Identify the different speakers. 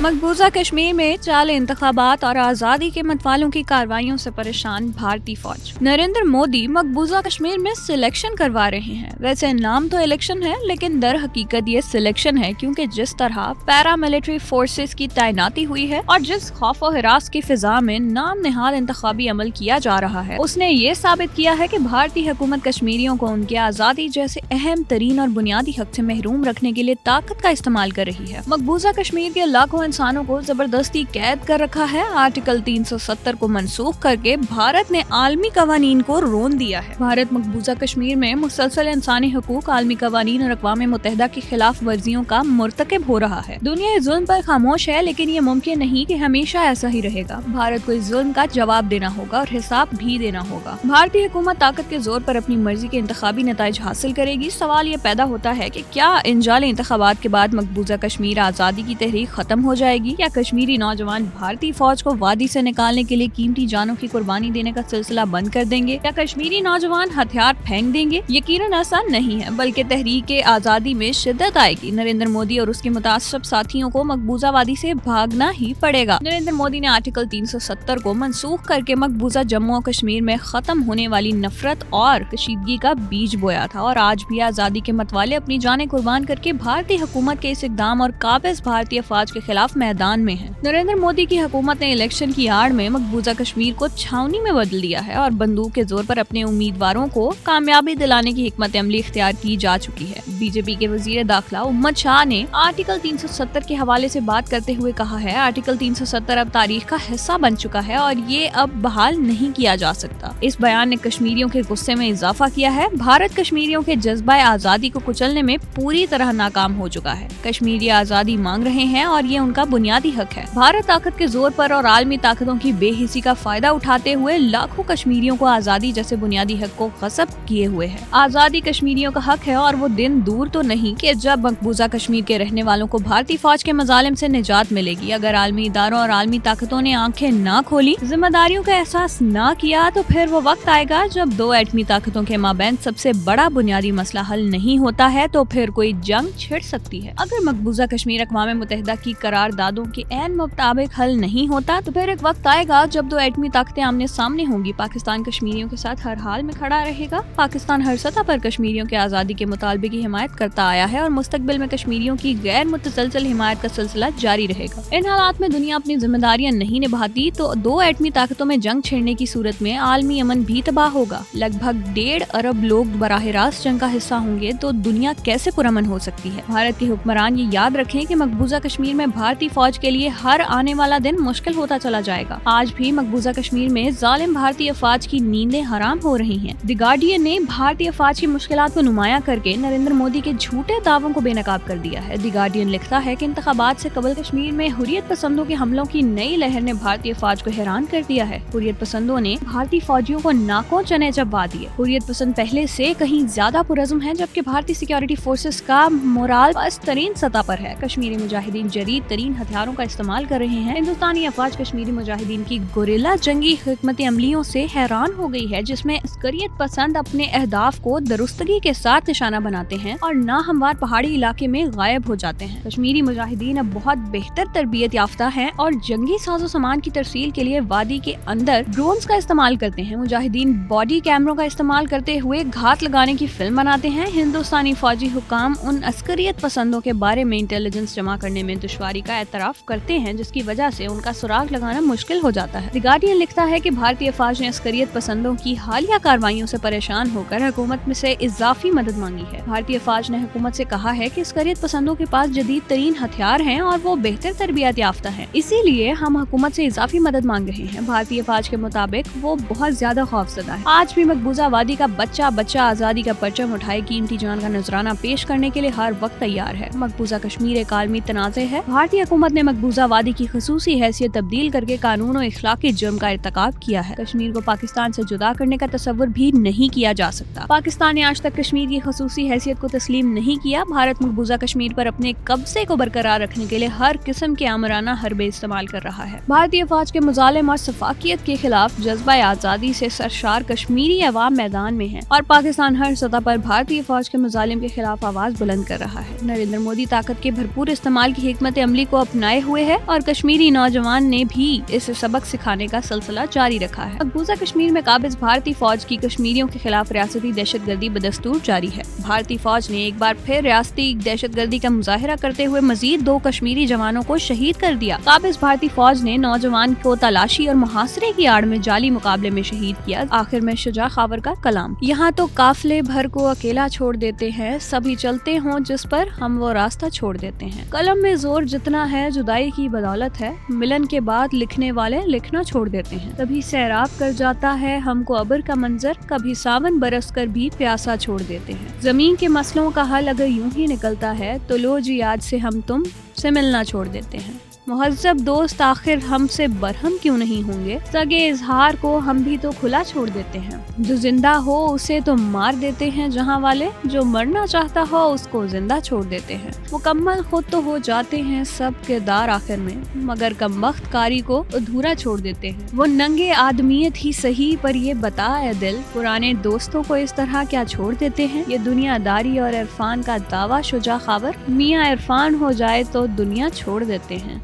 Speaker 1: मकबूजा कश्मीर में चाल इंतखाबात और आज़ादी के मतवालों की कार्रवाइयों से परेशान भारतीय फौज। नरेंद्र मोदी मकबूजा कश्मीर में सिलेक्शन करवा रहे हैं। वैसे नाम तो इलेक्शन है, लेकिन दर हकीकत ये सिलेक्शन है, क्योंकि जिस तरह पैरा मिलिट्री फोर्सेस की तैनाती हुई है और जिस खौफ और हिरास की फिजा में नाम निहाद इंतखाबी अमल किया जा रहा है, उसने ये साबित किया है कि भारतीय हुकूमत कश्मीरियों को उनकी आज़ादी जैसे अहम तरीन और बुनियादी हक से महरूम रखने के लिए ताकत का इस्तेमाल कर रही है। मकबूजा कश्मीर के लाखों इंसानों को जबरदस्ती कैद कर रखा है। आर्टिकल 370 को मनसूख करके भारत ने आलमी कवानीन को रोन दिया है। भारत मकबूजा कश्मीर में मुसलसल इंसानी हुकूक, आलमी कवानीन और अक़वाम मुत्तहिदा की खिलाफ वर्जियों का मुर्तकिब हो रहा है। दुनिया इस जुल्म पर खामोश है, लेकिन ये मुमकिन नहीं कि हमेशा ऐसा ही रहेगा। भारत को इस जुल्म का जवाब देना होगा और हिसाब भी देना होगा। भारतीय हुकूमत ताकत के जोर पर अपनी मर्जी के इंतखाबी नताइज हासिल करेगी। सवाल ये पैदा होता है कि क्या इन जाली इंतखाबात के बाद मकबूजा कश्मीर आज़ादी की तहरीक खत्म हो जाएगी, या कश्मीरी नौजवान भारतीय फौज को वादी से निकालने के लिए कीमती जानों की कुर्बानी देने का सिलसिला बंद कर देंगे, या कश्मीरी नौजवान हथियार फेंक देंगे। यकीनन ऐसा नहीं है, बल्कि तहरीक आज़ादी में शिद्दत आएगी। नरेंद्र मोदी और उसके मुतासब साथियों को मकबूजा वादी से भागना ही पड़ेगा। नरेंद्र मोदी ने आर्टिकल 370 को मनसूख करके मकबूजा जम्मू और कश्मीर में खत्म होने वाली नफरत और कशीदगी का बीज बोया था, और आज भी आज़ादी के मतवाले अपनी जानें कुर्बान करके भारतीय हुकूमत के इस इक़दाम और काबिज भारतीय फौज के खिलाफ मैदान में है। नरेंद्र मोदी की हुकूमत ने इलेक्शन की आड़ में मकबूजा कश्मीर को छावनी में बदल दिया है और बंदूक के जोर पर अपने उम्मीदवारों को कामयाबी दिलाने की हिकमत अमली इख्तियार की जा चुकी है। बीजेपी के वजीर दाखिला उम्मत शाह ने आर्टिकल 370 के हवाले से बात करते हुए कहा है, आर्टिकल 370 अब तारीख का हिस्सा बन चुका है और ये अब बहाल नहीं किया जा सकता। इस बयान ने कश्मीरियों के गुस्से में इजाफा किया है। भारत कश्मीरियों के जज्बा आज़ादी को कुचलने में पूरी तरह नाकाम हो चुका है। कश्मीरी आज़ादी मांग रहे हैं और ये उनका बुनियादी हक है। भारत ताकत के जोर पर और आलमी ताकतों की बेहिसी का फायदा उठाते हुए लाखों कश्मीरियों को आज़ादी जैसे बुनियादी हक को गस्ब किए हुए है। आज़ादी कश्मीरियों का हक है और वो दिन दूर तो नहीं कि जब मकबूजा कश्मीर के रहने वालों को भारतीय फौज के मजालिम से निजात मिलेगी। अगर आलमी इदारों और आलमी ताकतों ने आंखें ना खोली, जिम्मेदारियों का एहसास ना किया, तो फिर वो वक्त आएगा जब दो एटमी ताकतों के माबैन सबसे बड़ा बुनियादी मसला हल नहीं होता है, तो फिर कोई जंग छिड़ सकती है। अगर मकबूजा कश्मीर अक़वाम मुत्तहिदा की करारदादों के ऐन मुताबिक हल नहीं होता, तो फिर एक वक्त आएगा जब दो एटमी ताकतें आमने सामने होंगी। पाकिस्तान कश्मीरियों के साथ हर हाल में खड़ा रहेगा। पाकिस्तान हर सतह पर कश्मीरियों के आज़ादी के मुतालबे की हिमायत करता आया है और मुस्तकबिल में कश्मीरियों की गैर मुतसलसल हिमायत का सिलसिला जारी रहेगा। इन हालात में दुनिया अपनी जिम्मेदारियां नहीं निभाती तो दो एटमी ताकतों में जंग छिड़ने की सूरत में आलमी अमन भी तबाह होगा। लगभग 1.5 अरब लोग बराह रास्त जंग का हिस्सा होंगे, तो दुनिया कैसे पुरअमन हो सकती है। भारत के हुक्मरान ये याद रखें कि मकबूजा कश्मीर में भारतीय फौज के लिए हर आने वाला दिन मुश्किल होता चला जाएगा। आज भी मकबूजा कश्मीर में जालिम भारतीय फौज की नींदें हराम हो रही हैं। द गार्डियन ने भारतीय फौज की मुश्किलात को नुमाया करके नरेंद्र मोदी के झूठे दावों को बेनकाब कर दिया है। द गार्डियन लिखता है कि इंतखाबात से कबल कश्मीर में हुर्रियत पसंदों के हमलों की नई लहर ने भारतीय फौज को हैरान कर दिया है। हुर्रियत पसंदों ने भारतीय फौजियों को नाकों चने चबा दिए। हुर्रियत पसंद पहले से कहीं ज्यादा पुरज़म है, जबकि भारतीय सिक्योरिटी फोर्सेस का मोराल पस्त तरीन सतह पर है। कश्मीरी मुजाहिदीन जदीद तरीन हथियारों का इस्तेमाल कर रहे हैं। हिंदुस्तानी अफवाज कश्मीरी मुजाहिदीन की गोरिल्ला जंगी हिकमत अमलियों से हैरान हो गई है, जिसमें अस्करियत पसंद अपने अहदाफ को दुरुस्तगी के साथ निशाना बनाते हैं और नाहमवार पहाड़ी इलाके में गायब हो जाते हैं। कश्मीरी मुजाहिदीन अब बहुत बेहतर तरबियत याफ्ता हैं और जंगी साजो सामान की तरसील के लिए वादी के अंदर ड्रोन्स का इस्तेमाल करते हैं। मुजाहिदीन बॉडी कैमरों का इस्तेमाल करते हुए घात लगाने की फिल्म बनाते हैं। हिंदुस्तानी फौजी हुकाम उन अस्करियत पसंदों के बारे में इंटेलिजेंस जमा करने में दुश्वारी का एतराफ करते हैं, जिसकी वजह से उनका सुराग लगाना मुश्किल हो जाता है। द गार्डियन लिखता है कि भारतीय फौज ने अस्करियत पसंदों की हालिया कार्रवाइयों से परेशान होकर हुकूमत में से इजाफी मदद मांगी है। भारतीय फौज ने हुकूमत से कहा है कि अस्करियत पसंदों के पास जदीद तरीन हथियार हैं और वो बेहतर तरबियत याफ्ता हैं, इसीलिए हम हुकूमत से इजाफी मदद मांग रहे हैं। भारतीय फौज के मुताबिक वो बहुत ज्यादा खौफजदा है। आज भी मकबूजा वादी का बच्चा बच्चा आज़ादी का परचम उठाए कीमती जान का नजराना पेश करने के लिए हर वक्त तैयार है। मकबूजा कश्मीर एक आलमी तनाज़े है। भारतीय हुकूमत ने मकबूजा वादी की खसूसी हैसियत तब्दील करके कानून और इखलाकी जुर्म का इर्तिकाब किया है। कश्मीर को पाकिस्तान से जुदा करने का तसव्वुर भी नहीं किया जा सकता। पाकिस्तान ने आज तक कश्मीर की खसूसी हैसियत को तस्लीम नहीं किया। भारत मकबूजा कश्मीर पर अपने कब्जे को बरकरार रखने के लिए हर किस्म के आमराना हरबे इस्तेमाल कर रहा है। भारतीय फौज के मुजालिम और सफाकियत के खिलाफ जज्बा आज़ादी से सरशार कश्मीरी अवाम मैदान में है और पाकिस्तान हर सतह पर भारतीय फौज के मुजालिम के खिलाफ आवाज बुलंद कर रहा है। नरेंद्र मोदी ताकत के भरपूर इस्तेमाल की हिकमत अमली को अपनाए हुए है और कश्मीरी नौजवान ने भी इसे सबक सिखाने का सिलसिला जारी रखा है। मकबूजा कश्मीर में काबिज भारतीय फौज की कश्मीरियों के खिलाफ रियासती दहशतगर्दी बदस्तूर जारी है। भारतीय फौज ने एक बार फिर रियासती दहशतगर्दी का मुजाहिरा करते हुए मजीद 2 कश्मीरी जवानों को शहीद कर दिया। काबिज भारतीय फौज ने नौजवान को तलाशी और मुहासरे की आड़ में जाली मुकाबले में शहीद किया। आखिर में शुजा खावर का कलाम, यहाँ तो काफले भर को अकेला छोड़ देते हैं, सभी चलते हों जिस पर हम वो रास्ता छोड़ देते हैं। कलम में जोर जितना है जुदाई की बदौलत है, मिलन के बाद लिखने वाले लिखना छोड़ देते हैं। कभी सैराब कर जाता है हमको अबर का मंजर, कभी सावन बरस कर भी प्यासा छोड़ देते हैं। जमीन के मसलों का हल अगर यूं ही निकलता है तो लो जी आज से हम तुम से मिलना छोड़ देते हैं। मुहज्जब दोस्त आखिर हमसे बरहम क्यों नहीं होंगे, सगे इजहार को हम भी तो खुला छोड़ देते हैं। जो जिंदा हो उसे तो मार देते हैं जहां वाले, जो मरना चाहता हो उसको जिंदा छोड़ देते हैं। मुकम्मल खुद तो हो जाते हैं सब किरदार आखिर में, मगर कमबख्त कारी को अधूरा छोड़ देते हैं। वो नंगे आदमियत ही सही पर ये बता ए दिल, पुराने दोस्तों को इस तरह क्या छोड़ देते हैं। ये दुनियादारी और इरफान का दावा शुजा खावर, मियाँ इरफान हो जाए तो दुनिया छोड़ देते हैं।